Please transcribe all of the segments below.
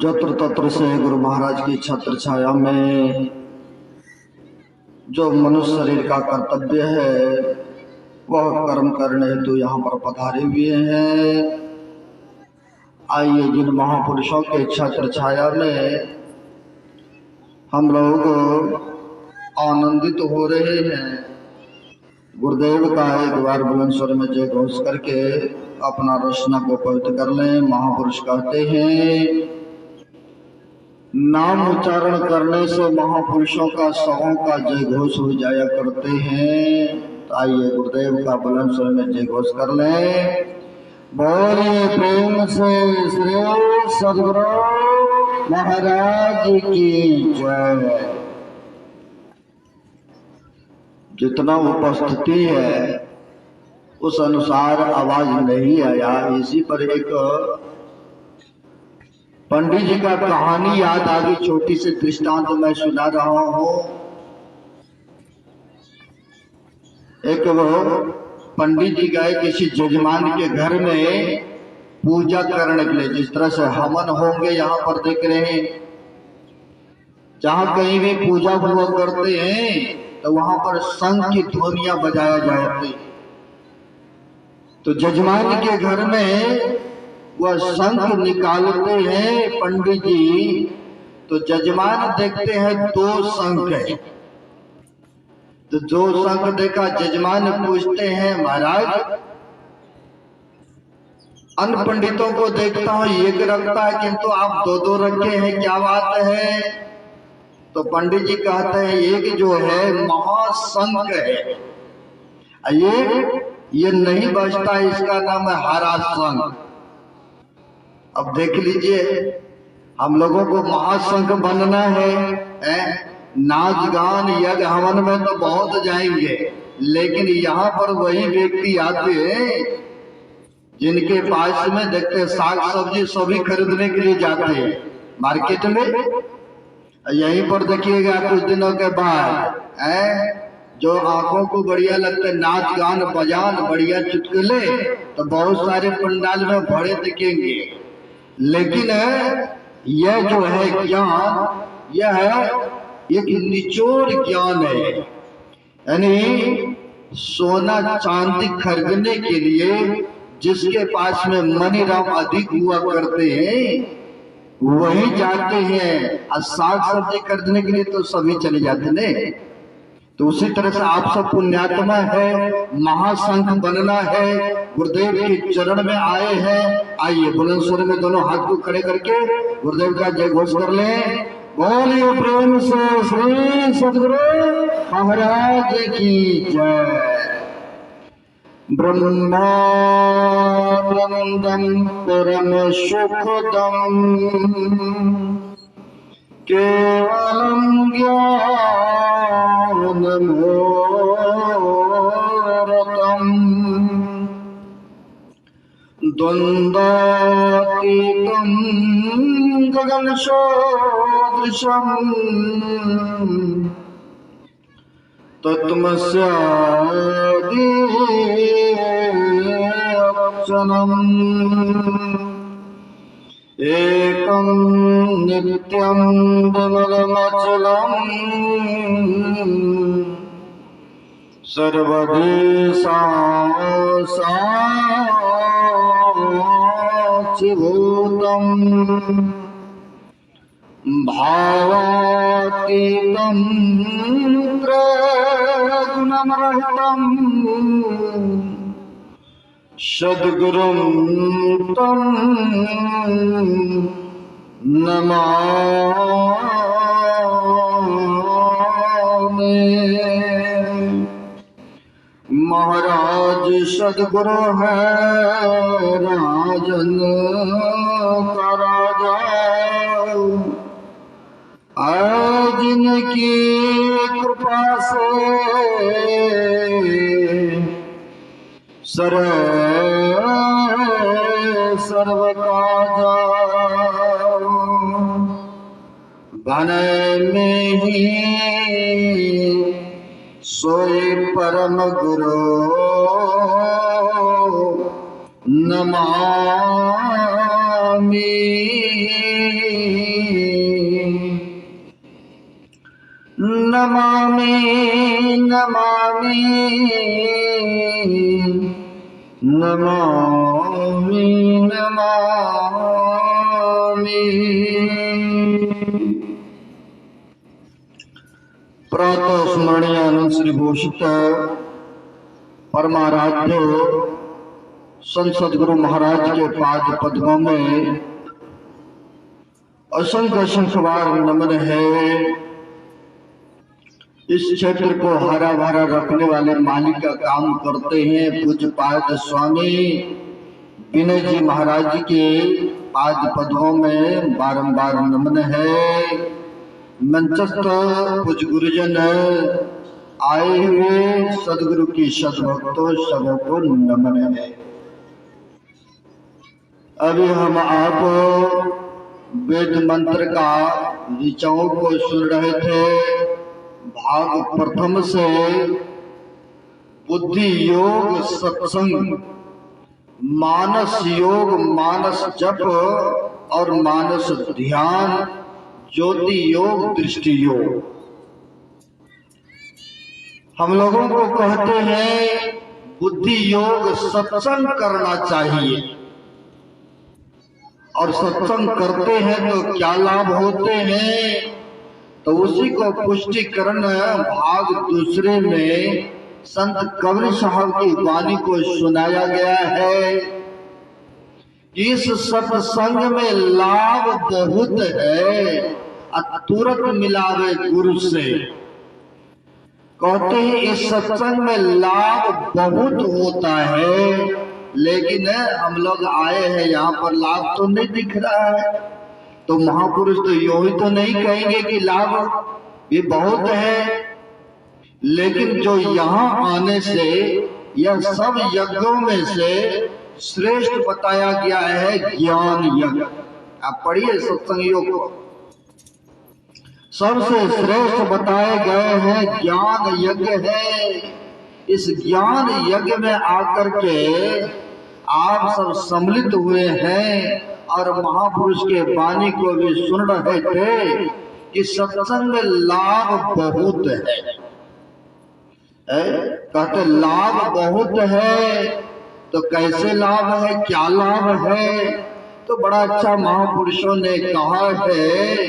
जत्र तत्र से गुरु महाराज की छत्र छाया में जो मनुष्य शरीर का कर्तव्य है वह कर्म करने हेतु यहाँ पर पधारे हुए हैं। आइए जिन महापुरुषों के छत्र छाया में हम लोग आनंदित हो रहे हैं, गुरुदेव का एक बार बुलंद स्वर में जय घोष करके अपना रचना को पवित्र कर लें। महापुरुष कहते हैं नाम उच्चारण करने से महापुरुषों का सबों का जय घोष हो जाया करते हैं। तो आइए गुरुदेव का बुलंद स्वर में जय घोष कर लें। बोलिए प्रेम से श्री सद्गुरु महाराज की जय। जितना उपस्थिति है उस अनुसार आवाज नहीं आया। इसी पर एक पंडित जी का कहानी याद आ गई, छोटी सी दृष्टांत मैं सुना रहा हूं। एक वो पंडित जी गए किसी जजमान के घर में पूजा करने के लिए, जिस तरह से हवन होंगे यहाँ पर देख रहे हैं, जहाँ कहीं भी पूजा हुआ करते हैं तो वहां पर शंख की ध्वनियां बजाया जाती। तो जजमान के घर में वह शंख निकालते हैं पंडित जी, तो जजमान देखते हैं दो शंख है। तो जो शंख देखा जजमान पूछते हैं महाराज अन्य पंडितों को देखता हूं एक रखता है किंतु आप दो दो रखे हैं, क्या बात है? तो पंडित जी कहते हैं एक जो है महाशंख है, ये नहीं बजता, इसका नाम है हरा शंख। अब देख लीजिए हम लोगों को महाशंख बनना है, नाच गान यज्ञ हवन में तो बहुत जाएंगे, लेकिन यहाँ पर वही व्यक्ति आते हैं जिनके पास में देखते साग सब्जी सभी खरीदने के लिए जाते हैं मार्केट में। यहीं पर देखिएगा कुछ दिनों के बाद जो आंखों को बढ़िया लगते नाच गान बजान बढ़िया चुटकुले, तो बहुत सारे पंडाल में भरे दिखेंगे। लेकिन यह जो है ज्ञान, यह है एक निचोड़ ज्ञान है। यानी सोना चांदी खरीदने के लिए जिसके पास में मनी राम अधिक हुआ करते हैं वही जाते हैं, और साग सब्जी खरीदने के लिए तो सभी चले जाते ने। तो उसी तरह से आप सब पुण्यात्मा है, महाशंख बनना है, गुरुदेव के चरण में आए हैं। आइए बुलंद स्वर में दोनों हाथ को खड़े करके गुरुदेव का जय घोष कर लें। बोलिए प्रेम से श्री सद्गुरु महाराज की जय। ब्रह्मानंदं परम सुखदं केवलं ज्ञानमूर्तं द्वन्द्वातीतं गगनसदृशं तत्त्वमस्यादि अक्षरम् एकं नित्यं विमलमचलम् सर्वधी साक्षिभूतम् भावातीतं त्रयगुणरहितं सद्गुरुं तं नमामि। महाराज सद्गुरु है राजन का राजा, जिनकी कृपा से सर्व काजा बने में ही सोई परम गुरु नमामि। नमामि नमामि नमामि नमामि। प्रातः स्मरणीय आनंद श्री घोषित परमाराध्य संत सद्गुरु महाराज के पाद पद्मों में असंख्य असंख्य बार नमन है। इस क्षेत्र को हरा भरा रखने वाले मालिक का काम करते हैं पूज्य पाद स्वामी विनय जी महाराज के पाद पद्मों में बारंबार नमन है। मंचस्थ कुछ गुरुजन आए हुए सदगुरु की सद्भक्तों सबों को नमन है। अभी हम आप वेद मंत्र का ऋचाओं को सुन रहे थे। भाग प्रथम से बुद्धि योग सत्संग, मानस योग, मानस जप और मानस ध्यान, ज्योति योग, दृष्टि योग। हम लोगों को कहते हैं बुद्धि योग सत्संग करना चाहिए, और सत्संग करते हैं तो क्या लाभ होते हैं, तो उसी को पुष्टिकरण भाग दूसरे में संत कबीर साहब की वाणी को सुनाया गया है। इस सत्संग में लाभ बहुत है, तुरंत मिलावे गुरु से। कहते हैं इस सत्संग में लाभ बहुत होता है, लेकिन हम लोग आए हैं यहाँ पर लाभ तो नहीं दिख रहा है। तो महापुरुष तो यूं ही तो नहीं कहेंगे कि लाभ ये बहुत है, लेकिन जो यहाँ आने से यह सब यज्ञों में से श्रेष्ठ बताया गया है ज्ञान यज्ञ। आप पढ़िए सत्संग योग को, सबसे श्रेष्ठ बताए गए हैं ज्ञान यज्ञ है। इस ज्ञान यज्ञ में आकर के आप सब सम्मिलित हुए हैं और महापुरुष के वाणी को भी सुन रहे थे कि सत्संग में लाभ बहुत है। कहते लाभ बहुत है, तो कैसे लाभ है, क्या लाभ है? तो बड़ा अच्छा महापुरुषों ने कहा है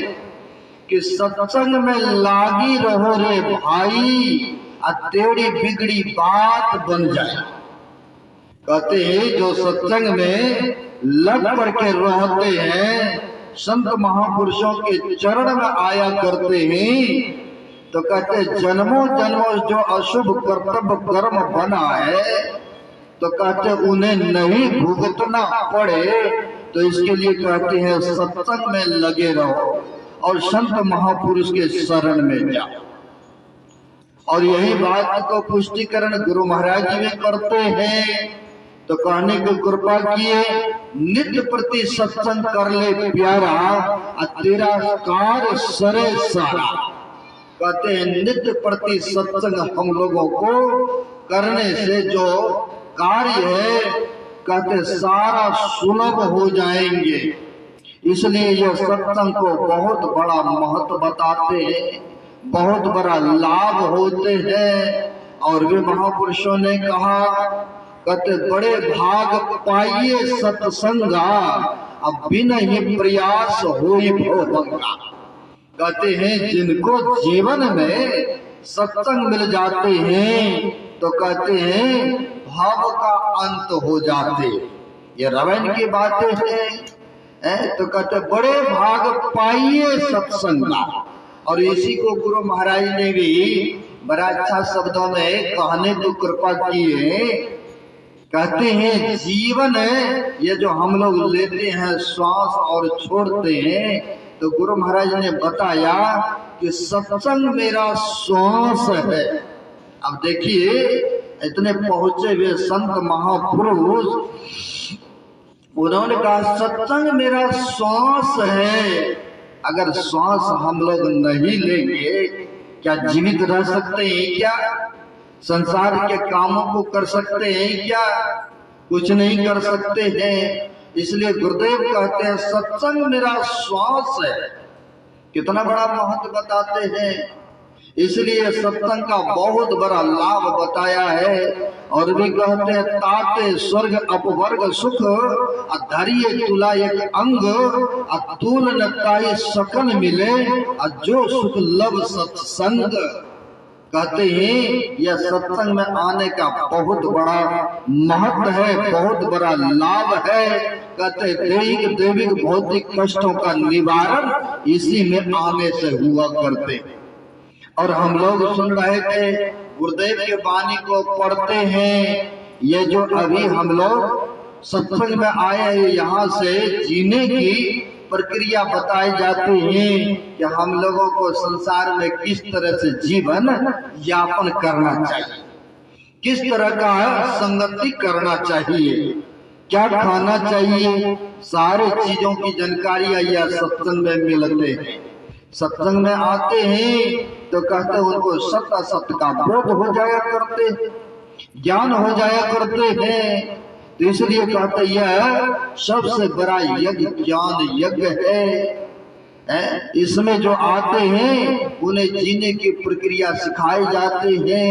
कि सत्संग में लागी रहो रे भाई, तेरी बिगड़ी बात बन जाए। कहते हैं जो सत्संग में लग पड़ के रहते हैं, संत महापुरुषों के चरण में आया करते हैं, तो कहते जन्मों जन्मों जो अशुभ कर्तव्य कर्म बना है, तो कहते उन्हें नहीं भुगतना पड़े। तो इसके लिए कहते हैं सत्संग में लगे रहो और संत महापुरुष के शरण में जाओ। और यही बात को पुष्टिकरण गुरु महाराज जी में करते हैं। तो कहने को कृपा किए नित्य प्रति सत्संग कर ले प्यारा, तेरा कार्य सरे सारा। कहते हैं नित्य प्रति सत्संग हम लोगों को करने से जो कार्य है, कहते सारा सुलभ हो जाएंगे। इसलिए यह सत्संग को बहुत बड़ा महत्व बताते हैं, बहुत बड़ा लाभ होते हैं। और वे महापुरुषों ने कहा, कहते बड़े भाग पाइए सत्संगा, अब बिना ही प्रयास होई भोभंगा। कहते हैं जिनको जीवन में सत्संग मिल जाते हैं, तो कहते हैं भाव का अंत हो जाते। ये रामायण की बातें हैं। तो कहते बड़े भाग पाइए सत्संगा। और इसी को गुरु महाराज ने भी बड़ा अच्छा शब्दों में कहने को कृपा की है। कहते हैं जीवन ये जो हम लोग लेते हैं श्वास और छोड़ते हैं, तो गुरु महाराज ने बताया कि सत्संग मेरा श्वास है। अब देखिए इतने पहुंचे हुए संत महापुरुष, उन्होंने कहा सत्संग मेरा श्वास है। अगर श्वास हम लोग नहीं लेंगे, क्या जीवित रह सकते हैं? क्या संसार के कामों को कर सकते हैं? क्या कुछ नहीं कर सकते हैं। इसलिए गुरुदेव कहते हैं सत्संग मेरा श्वास है। कितना बड़ा महत्व बताते हैं। इसलिए सत्संग का बहुत बड़ा लाभ बताया है। और भी कहते हैं ताते स्वर्ग अपवर्ग सुख धरिए तुला एक अंग अतुल नताई सकल मिले जो सुख लब सत्संग। कहते हैं यह सत्संग में आने का बहुत बड़ा महत्व है, बहुत बड़ा लाभ है। कहते दैहिक दैविक भौतिक कष्टों का निवारण इसी में आने से हुआ करते। और हम लोग सुन रहे थे गुरुदेव के वाणी को पढ़ते हैं। ये जो अभी हम लोग सत्संग में आए हैं यहाँ से जीने की प्रक्रिया बताई जाती है कि हम लोगों को संसार में किस तरह से जीवन यापन करना चाहिए, किस तरह का संगति करना चाहिए, क्या खाना चाहिए, सारे चीजों की जानकारियां यह सत्संग में मिलते हैं। सत्संग में आते हैं तो कहते हैं उनको सत्य असत्य का बोध हो जाया करते, ज्ञान हो जाया करते हैं। तो इसलिए कहते यह सबसे बड़ा यज्ञ ज्ञान यज्ञ है। इसमें जो आते हैं उन्हें जीने की प्रक्रिया सिखाई जाती है।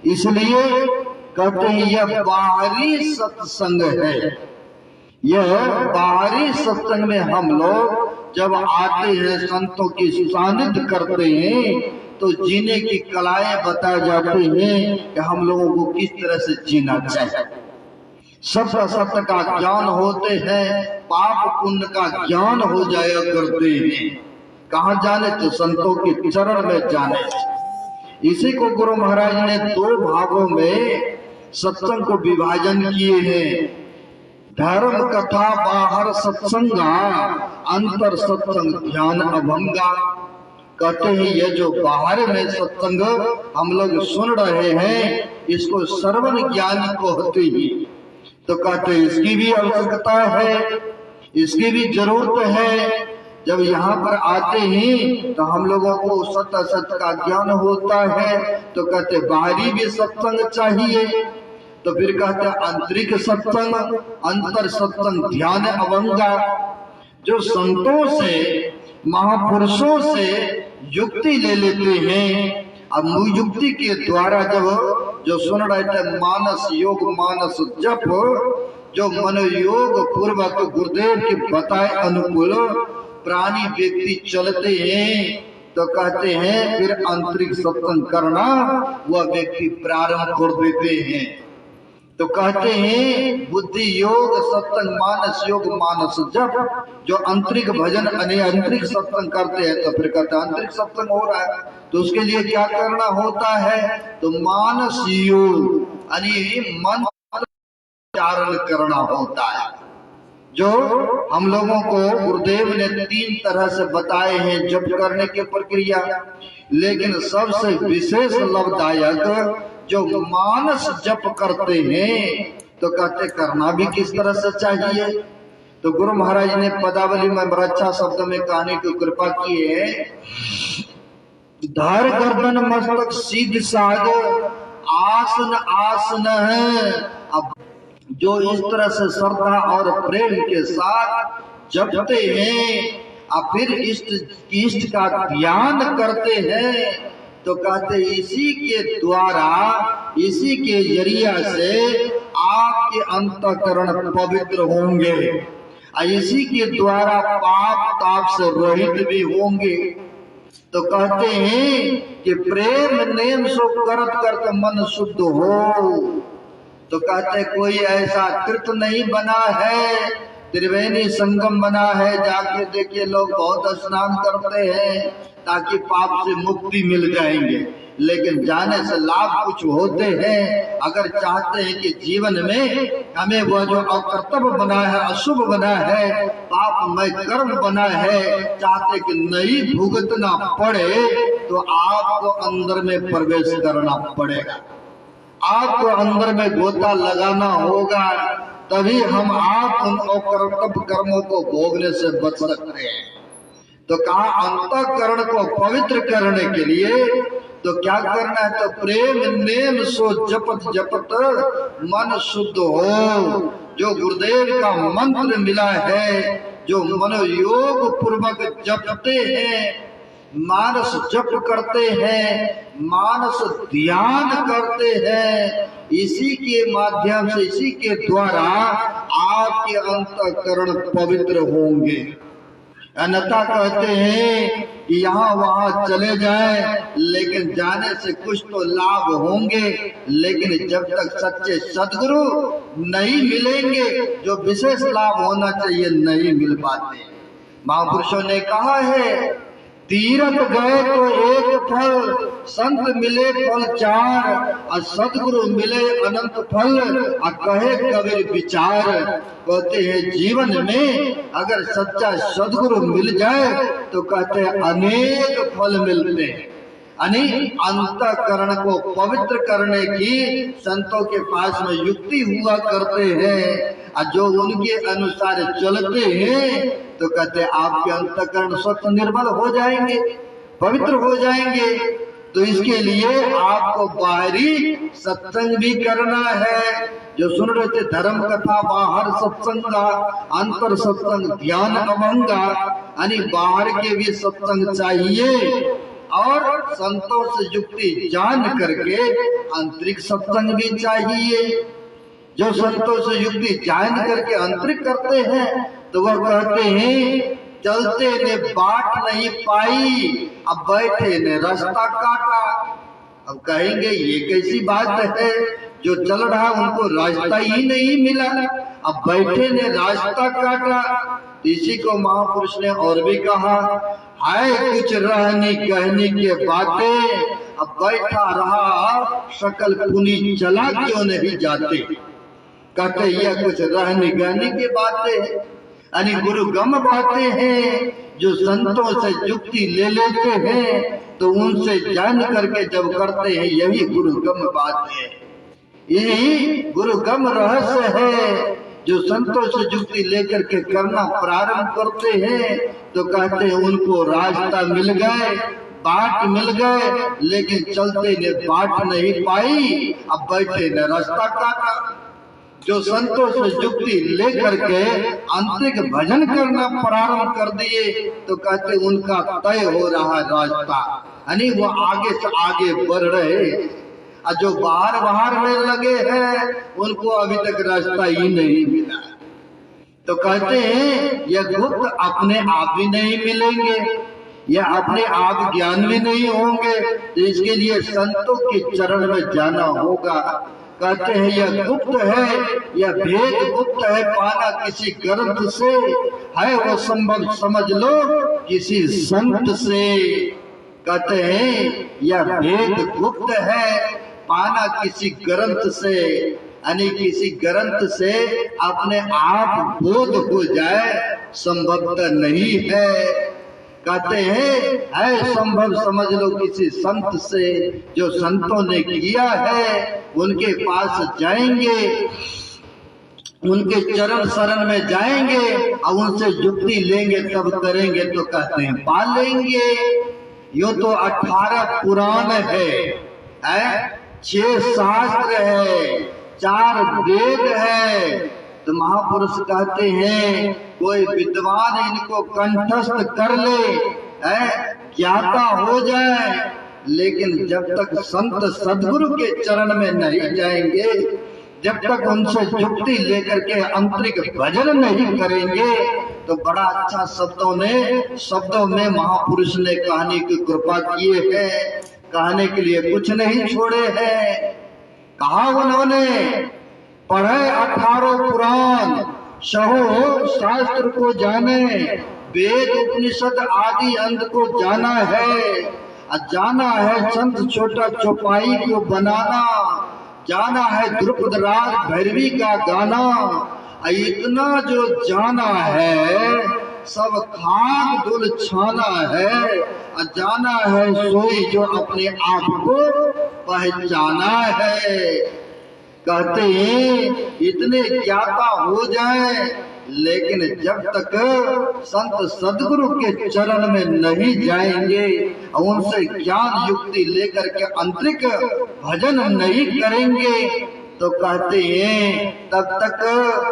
इसलिए कहते हैं यह बाहरी सत्संग है। यह बाहरी सत्संग में हम लोग जब आते हैं संतों की सानिध्य करते हैं तो जीने की कलाएं बताई जाती हैं कि हम लोगों को किस तरह से जीना चाहिए। सत्य सत्य का ज्ञान होते हैं, पाप पुण्य का ज्ञान हो जाया करते हैं। कहाँ जाने तो संतों के चरण में जाने। इसी को गुरु महाराज ने 2 भागों में सत्संग को विभाजन किए हैं। धर्म कथा बाहर सत्संगा अंतर सत्संग ध्यान अभंगा। कहते हैं ये जो बाहर में सत्संग हम लोग सुन रहे हैं इसको श्रवण ज्ञान को होते ही। तो कहते हैं इसकी भी आवश्यकता है, इसकी भी जरूरत है। जब यहाँ पर आते हैं तो हम लोगों को सत्य सत्य का ज्ञान होता है। तो कहते बाहरी भी सत्संग चाहिए। तो फिर कहते हैं आंतरिक सत्संग अंतर सत्संग ध्यान अभंगा। जो संतों से महापुरुषों से युक्ति ले लेते हैं। अब युक्ति के द्वारा जब जो सुन रहे थे मानस योग मानस जप, जो मनोयोग पूर्वक गुरुदेव के बताए अनुकूल प्राणी व्यक्ति चलते हैं तो कहते हैं फिर आंतरिक सत्संग करना वह व्यक्ति प्रारंभ कर देते हैं। तो कहते हैं बुद्धि योग सत्संग मानस योग मानस जप। जो आंतरिक भजन आंतरिक सत्संग करते हैं तो फिर कहते हैं आंतरिक सत्संग हो रहा है तो उसके लिए क्या करना होता है। तो मानस योग यानी मन उच्चारण करना होता है। जो हम लोगों को गुरुदेव ने 3 तरह से बताए हैं जप करने की प्रक्रिया। लेकिन सबसे विशेष लाभदायक जो मानस जप करते हैं तो कहते करना भी किस तरह से चाहिए। तो गुरु महाराज ने पदावली में बड़ा अच्छा शब्द में कहने की कृपा की है। धर गर्दन मस्तक सीध साग आसन आसन है। अब जो इस तरह से श्रद्धा और प्रेम के साथ जपते हैं और फिर इष्ट का ध्यान करते हैं तो कहते इसी के द्वारा इसी के जरिया से आपके अंतःकरण पवित्र होंगे और इसी के द्वारा पाप ताप से रहित भी होंगे। तो कहते हैं कि प्रेम नेम सो करत करत मन शुद्ध हो। तो कहते कोई ऐसा तीर्थ नहीं बना है, त्रिवेणी संगम बना है, जाके देखिए लोग बहुत स्नान करते हैं ताकि पाप से मुक्ति मिल जाएंगे। लेकिन जाने से लाभ कुछ होते हैं। अगर चाहते हैं कि जीवन में हमें वह जो अकर्तव्य बना है, अशुभ बना है, पापमय कर्म बना है, चाहते कि नहीं भुगतना पड़े तो आपको अंदर में प्रवेश करना पड़ेगा। आपको अंदर में गोता लगाना होगा, तभी हम आप उन अकर्तव्य कर्मों को भोगने से बच सकते हैं। तो कहा अंतःकरण को पवित्र करने के लिए तो क्या करना है। तो प्रेम नेम सो जपत जपत मन शुद्ध हो। जो गुरुदेव का मंत्र मिला है, जो मनोयोग पूर्वक जपते हैं मानस जप करते हैं, मानस ध्यान करते हैं, इसी के माध्यम से, इसी के द्वारा आपके अंतःकरण पवित्र होंगे। अन्यथा कहते हैं कि यहाँ वहां चले जाएं, लेकिन जाने से कुछ तो लाभ होंगे, लेकिन जब तक सच्चे सद्गुरु नहीं मिलेंगे, जो विशेष लाभ होना चाहिए नहीं मिल पाते। महापुरुषों ने कहा है, तीरथ गए तो एक फल, संत मिले फल चार, और सदगुरु मिले अनंत फल, और कहे कबीर विचार। कहते हैं जीवन में अगर सच्चा सदगुरु मिल जाए तो कहते हैं अनेक फल मिलते हैं। अंतःकरण को पवित्र करने की संतों के पास में युक्ति हुआ करते हैं, और जो उनके अनुसार चलते हैं तो कहते हैं आपके अंतःकरण स्वतः निर्मल हो जाएंगे, पवित्र हो जाएंगे। तो इसके लिए आपको बाहरी सत्संग भी करना है। जो सुन रहे थे धर्म कथा, बाहर सत्संगा, अंतर सत्संग ध्यान अभंगा, यानी बाहर के भी सत्संग चाहिए, और संतों से युक्ति जान करके आंतरिक सत्संग भी चाहिए। जो संतों से युक्ति जान करके आंतरिक करते हैं तो वह कहते हैं, चलते ने बाट नहीं पाई, अब बैठे ने रास्ता काटा। अब कहेंगे ये कैसी बात है, जो चल रहा उनको रास्ता ही नहीं मिला, अब बैठे ने रास्ता काटा। इसी को महापुरुष ने और भी कहा, है कुछ रहने कहने के बातें, अब बैठा रहा सकल पुनी चला क्यों नहीं जाते। कहते यह कुछ रहने कहने की बातें, यानी गुरुगम बातें हैं, जो संतों से युक्ति ले लेते हैं तो उनसे जान करके जब करते हैं, यही गुरुगम बात है, यही गुरुगम रहस्य है। जो संतों से युक्ति लेकर के करना प्रारंभ करते हैं तो कहते हैं उनको रास्ता मिल गए, बाट मिल गए, लेकिन चलते ने बाट नहीं पाई, अब बैठे ने रास्ता काटा। जो संतों से युक्ति लेकर के आंतरिक भजन करना प्रारंभ कर दिए तो कहते उनका तय हो रहा रास्ता, यानी वो आगे से आगे बढ़ रहे। और जो बाहर में लगे हैं उनको अभी तक रास्ता ही नहीं मिला। तो कहते हैं यह गुप्त अपने आप भी नहीं मिलेंगे, यह अपने आप ज्ञान भी नहीं होंगे, तो इसके लिए संतों के चरण में जाना होगा। कहते हैं यह गुप्त है, यह भेद गुप्त है, पाना किसी ग्रंथ से है, वो संभव समझ लो किसी संत से। कहते हैं यह भेद गुप्त है, पाना किसी ग्रंथ से, यानी किसी ग्रंथ से अपने आप बोध हो जाए संभवतः नहीं है। कहते हैं है संभव समझ लो किसी संत से, जो संतों ने किया है उनके पास जाएंगे, उनके चरण शरण में जाएंगे और उनसे युक्ति लेंगे तब करेंगे तो कहते हैं पा लेंगे। यो तो 18 पुराण है, 6 शास्त्र है, 4 वेद है। तो महापुरुष कहते हैं कोई विद्वान इनको कंठस्थ कर ले, ज्ञाता हो जाए, लेकिन जब तक संत सद्गुरु के चरण में नहीं जाएंगे, जब तक उनसे युक्ति लेकर के आंतरिक भजन नहीं करेंगे, तो बड़ा अच्छा शब्दों में महापुरुष ने कहने की कृपा किए है, कहने के लिए कुछ नहीं छोड़े हैं। कहा उन्होंने पढ़े 18 पुराण, सहो शास्त्र को जाने, वेद उपनिषद आदि अंत को जाना है, जाना है संत छोटा चौपाई को बनाना, जाना है द्रुपद राज भैरवी का गाना। इतना जो जाना है सब खाक धुल छाना है, जाना है सोई जो अपने आप को पहचाना है। कहते हैं इतने ज्ञाता हो जाए, लेकिन जब तक संत सद्गुरु के चरण में नहीं जाएंगे और उनसे ज्ञान युक्ति लेकर के आंतरिक भजन नहीं करेंगे, तो कहते हैं तब तक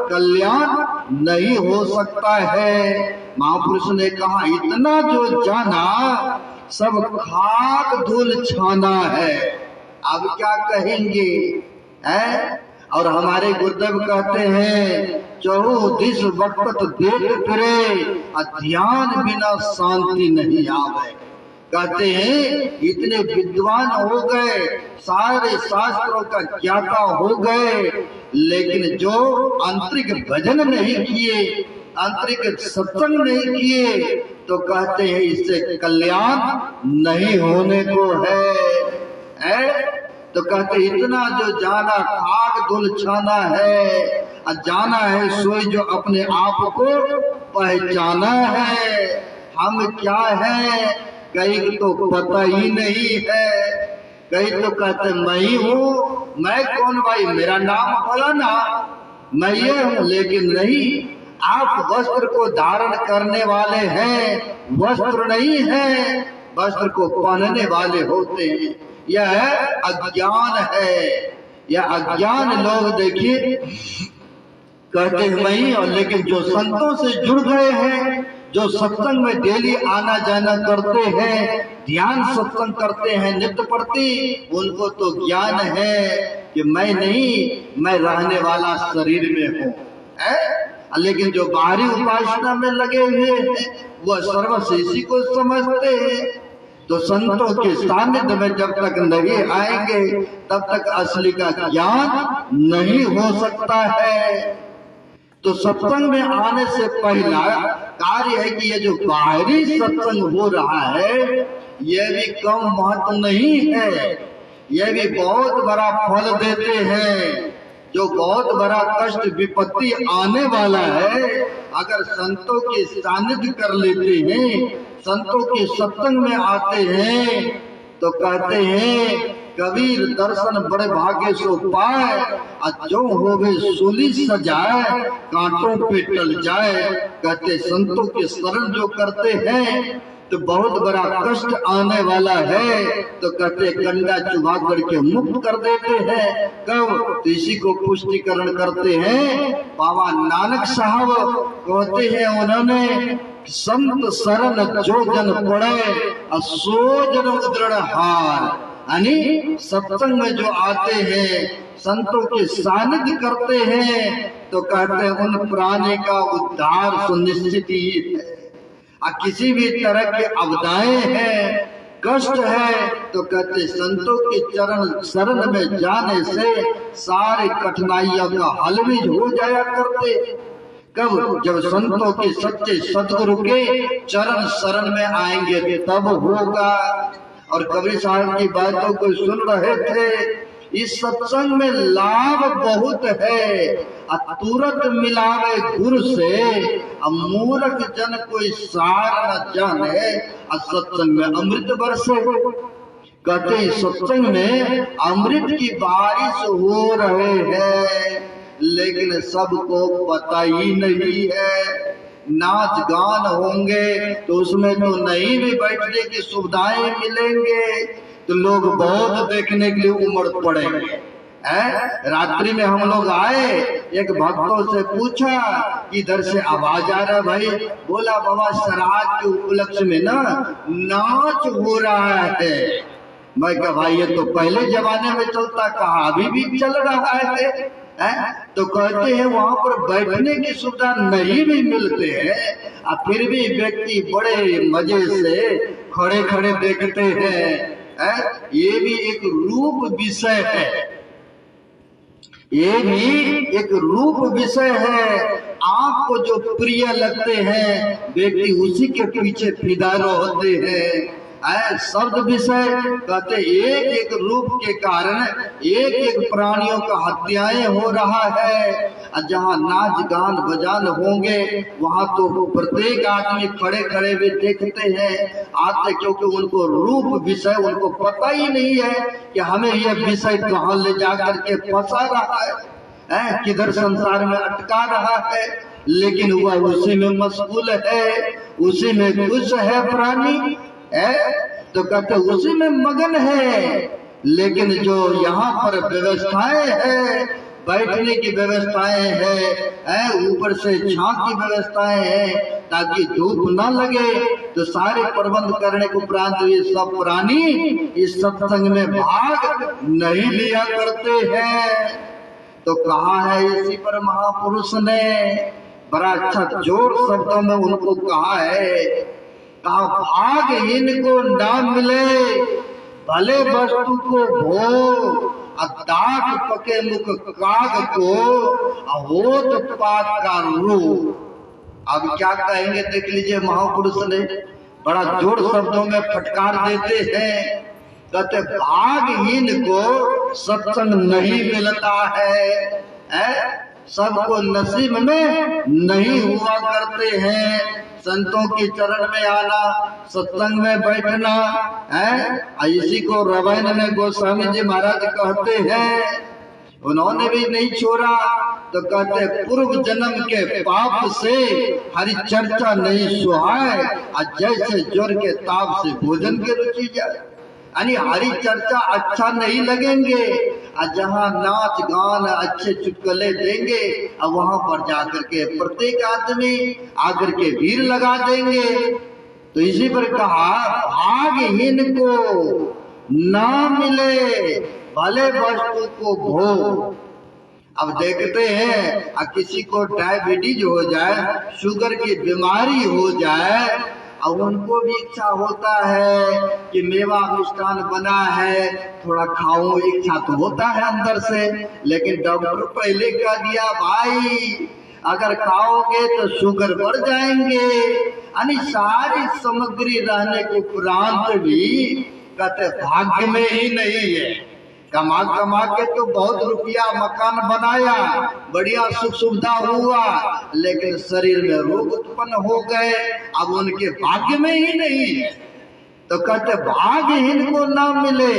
कल्याण नहीं हो सकता है। महापुरुष ने कहा इतना जो जाना, सब खाक धूल छाना है। अब क्या कहेंगे हैं? और हमारे गुरुदेव कहते हैं, चहु दिस वक्त देख फिरे, ध्यान बिना शांति नहीं आवे। कहते हैं इतने विद्वान हो गए, सारे शास्त्रों का ज्ञाता हो गए, लेकिन जो आंतरिक भजन नहीं किए, आंतरिक सत्संग नहीं किए, तो कहते हैं इससे कल्याण नहीं होने को है? तो कहते इतना जो जाना खाक धूल छाना है, जाना है सोई जो अपने आप को पहचाना है। हम क्या है कई तो पता ही नहीं है, कई तो कहते मैं ही हूँ। मैं कौन भाई, मेरा नाम फलाना, मैं ये हूँ। लेकिन नहीं, आप वस्त्र को धारण करने वाले हैं, वस्त्र नहीं है, वस्त्र को पहनने वाले होते हैं। यह अज्ञान है। यह अज्ञान लोग देखिए कहते हैं वही, और लेकिन जो संतों से जुड़ गए हैं, जो सत्संग में डेली आना जाना करते हैं, ध्यान सत्संग करते हैं नित्य प्रति, उनको तो ज्ञान है कि मैं नहीं, मैं रहने वाला शरीर में हूँ। लेकिन जो बाहरी उपासना में लगे हुए हैं, वह सर्वस्व इसी को समझते हैं। तो संतों के सानिध्य में जब तक नहीं आएंगे, तब तक असली का ज्ञान नहीं हो सकता है। तो सत्संग में आने से पहला कार्य है कि ये जो बाहरी सत्संग हो रहा है, यह भी कम महत्व नहीं है, यह भी बहुत बड़ा फल देते हैं। जो बहुत बड़ा कष्ट विपत्ति आने वाला है, अगर संतों के सानिध्य कर लेते हैं, संतों के सत्संग में आते हैं, तो कहते हैं कबीर दर्शन बड़े भाग्य सो पाए, जो होवे सूली सजाए, कांटों पे टल जाए। कहते संतों के शरण जो करते हैं तो बहुत बड़ा कष्ट आने वाला है, तो कहते कंडा चुभा करके मुक्त कर देते हैं। कब? तो इसी को पुष्टिकरण करते हैं बाबा नानक साहब कहते हैं, उन्होंने संत शरण जो जन पड़े सो जन उदृढ़ हार। यानी सत्संग में जो आते हैं, संतों के सानिध्य करते हैं, तो कहते हैं उन प्राणी का उद्धार सुनिश्चित ही है। किसी भी तरह के आपदाएं हैं, कष्ट है, तो कहते संतों के चरण शरण में जाने से सारे कठिनाइयों का हल भी हो जाया करते। कब? जब संतों के सच्चे सतगुरु के चरण शरण में आएंगे तब होगा। और कबीर साहब की बातों को सुन रहे थे। इस सत्संग में लाभ बहुत है, तुरंत मिलावे गुरु से, मूर्ख जन कोई सार न जाने, सत्संग में अमृत बरसे। कहते सत्संग में अमृत की बारिश हो रहे हैं, लेकिन सबको पता ही नहीं है। नाच गान होंगे तो उसमें तो नहीं भी बैठने की सुविधाएं मिलेंगे, तो लोग बहुत देखने के लिए उमड़ पड़ेंगे। रात्रि में हम लोग आए, एक भक्तों से पूछा इधर से आवाज आ रहा भाई, बोला बाबा श्राद्ध के उपलक्ष्य में ना नाच हो रहा है। मैं कहा भाई ये तो पहले जमाने में चलता, कहा अभी भी चल रहा है। तो कहते हैं वहां पर बैठने की सुविधा नहीं भी मिलते हैं, फिर भी व्यक्ति बड़े मजे से खड़े खड़े देखते हैं। ये भी एक रूप विषय है, ये भी एक रूप विषय है। आँख को जो प्रिय लगते हैं, व्यक्ति उसी के पीछे फिदा होते हैं। शब्द विषय कहते एक एक रूप के कारण एक एक प्राणियों का हत्याएं हो रहा है। जहाँ नाच गान बजान होंगे वहाँ तो प्रत्येक आदमी खड़े खड़े भी देखते हैं आते, क्योंकि उनको रूप विषय उनको पता ही नहीं है कि हमें यह विषय कहाँ ले जा करके फंसा रहा है, किधर संसार में अटका रहा है। लेकिन वह उसी में मशगूल है, उसी में खुश है प्राणी तो कहते उसी में मगन है। लेकिन जो यहाँ पर व्यवस्थाएं है, बैठने की व्यवस्थाएं है, ऊपर से छांव की व्यवस्थाएं है, ताकि धूप न लगे, तो सारे प्रबंध करने के उपरांत ये सब प्राणी इस सत्संग में भाग नहीं लिया करते हैं। तो कहा है इसी पर महापुरुष ने बड़ा अच्छा जोर शब्दों में उनको कहा है, कहा भाग इनको ना मिले भले वस्तु को भो, दाग पके मुख काग को होत पाक का रूप। अब क्या कहेंगे देख लीजिए, महापुरुष ने बड़ा जोर शब्दों में फटकार देते हैं, कहते भागहीन को सत्संग नहीं मिलता है, सबको नसीब में नहीं हुआ करते हैं संतों के चरण में आना, सत्संग में बैठना है। इसी को रवैन में गोस्वामी जी महाराज कहते हैं, उन्होंने भी नहीं छोड़ा तो कहते पूर्व जन्म के पाप से हरि चर्चा नहीं सुहाए, जैसे जोर के ताप से भोजन के रुचि जाए। यानी हरि चर्चा अच्छा नहीं लगेंगे, जहाँ नाच गान अच्छे चुटकुले देंगे अब वहां पर जाकर के प्रत्येक आदमी आकर के भीड़ लगा देंगे। तो इसी पर कहा भागहीन को ना मिले भले वस्तु को भो। अब देखते हैं किसी को डायबिटीज हो जाए, शुगर की बीमारी हो जाए, अब उनको भी इच्छा होता है कि मेवा मिष्ठान बना है थोड़ा खाओ, इच्छा तो होता है अंदर से, लेकिन डॉक्टर पहले कह दिया भाई अगर खाओगे तो शुगर बढ़ जाएंगे। यानी सारी सामग्री रहने के उपरांत भी कहते भाग्य में ही नहीं है। कमा कमा के तो बहुत रुपया मकान बनाया, बढ़िया सुख सुविधा हुआ, लेकिन शरीर में रोग उत्पन्न हो गए, अब उनके भाग्य में ही नहीं है। तो कहते भाग्यहीन को ना मिले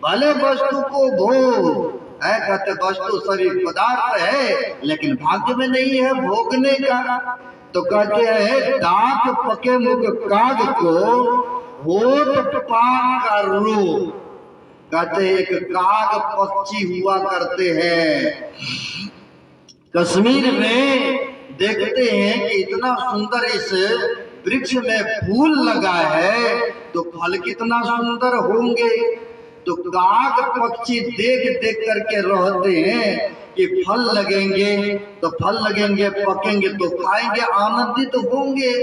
भले वस्तु को भोग, कहते वस्तु शरीर पदार्थ है लेकिन भाग्य में नहीं है भोगने का। तो कहते हैं दांत पके मुख काग को होठ पाक का रूप। कहते एक काग पक्षी हुआ करते हैं कश्मीर में, देखते हैं कि इतना सुंदर इस वृक्ष में फूल लगा है तो फल कितना सुंदर होंगे। तो काग पक्षी देख देख करके रहते हैं कि फल लगेंगे तो फल लगेंगे, पकेंगे तो खाएंगे, आनंदित तो होंगे,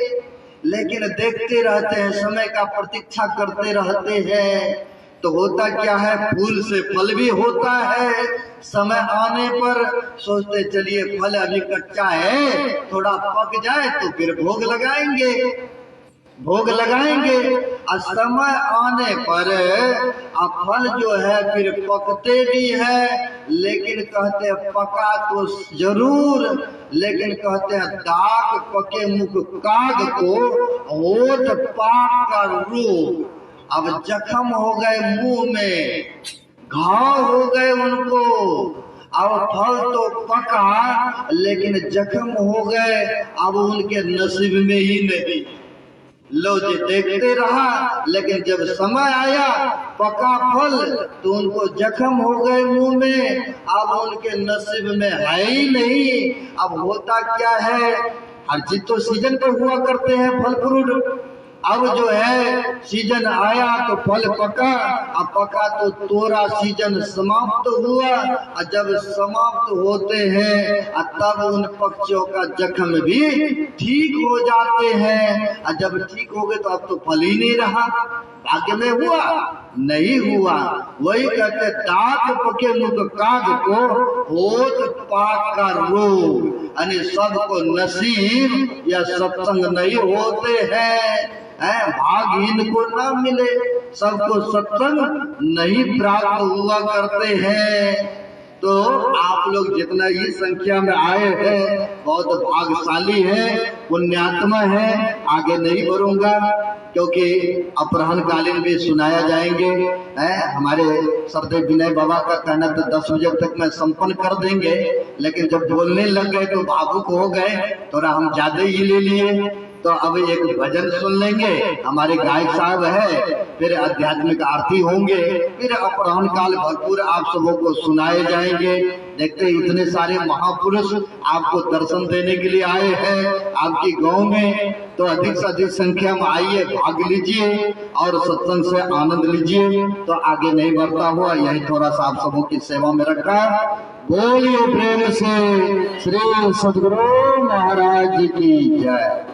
लेकिन देखते रहते हैं, समय का प्रतीक्षा करते रहते हैं। तो होता क्या है, फूल से फल भी होता है, समय आने पर सोचते चलिए फल अभी कच्चा है, थोड़ा पक जाए तो फिर भोग लगाएंगे, भोग लगाएंगे। और समय आने पर फल जो है फिर पकते भी है, लेकिन कहते हैं पका तो जरूर, लेकिन कहते हैं दाग पके मुख काग को होठ पाक का रूप। अब जख्म हो गए, मुंह में घाव हो गए उनको, अब फल तो पका लेकिन जख्म हो गए, अब उनके नसीब में ही नहीं। लो जी देखते रहा, लेकिन जब समय आया पका फल तो उनको जख्म हो गए मुंह में, अब उनके नसीब में है ही नहीं। अब होता क्या है, हर चीज तो सीजन पर हुआ करते हैं फल फ्रूट। अब जो है सीजन आया तो फल पका, अब पका तो तोरा सीजन समाप्त हुआ, और जब समाप्त होते हैं तब उन पक्षियों का जख्म भी ठीक हो जाते हैं, और जब ठीक हो गए तो अब तो फल ही नहीं रहा, भाग्य में हुआ नहीं हुआ। वही कहते दांत पके मुख काग को होठ पाक का रोग, यानी सबको नसीब या सत्संग नहीं होते हैं, भागहीन को ना मिले, सबको सत्संग नहीं प्राप्त हुआ करते हैं। तो आप लोग जितना ही संख्या में आए हैं बहुत भाग्यशाली हैं, पुण्यात्मा हैं। आगे नहीं बढ़ूंगा क्योंकि अपराह्न कालीन भी सुनाया जाएंगे। हमारे सरदेव विनय बाबा का कहना तो 10 बजे तक में संपन्न कर देंगे, लेकिन जब बोलने लग गए तो भावुक हो गए, थोड़ा हम ज्यादा ही ले लिए। तो अब एक भजन सुन लेंगे, हमारे गायक साहब है, फिर आध्यात्मिक आरती होंगे, फिर अपराह्न काल भरपूर आप सबों को सुनाए जाएंगे। देखते इतने सारे महापुरुष आपको दर्शन देने के लिए आए हैं आपकी गांव में, तो अधिक से अधिक संख्या में आइए, भाग लीजिए और सत्संग से आनंद लीजिए। तो आगे नहीं बढ़ता हुआ यही थोड़ा सा आप सबों की सेवा में रखा। बोलिए प्रेम से श्री सद्गुरु महाराज की जय।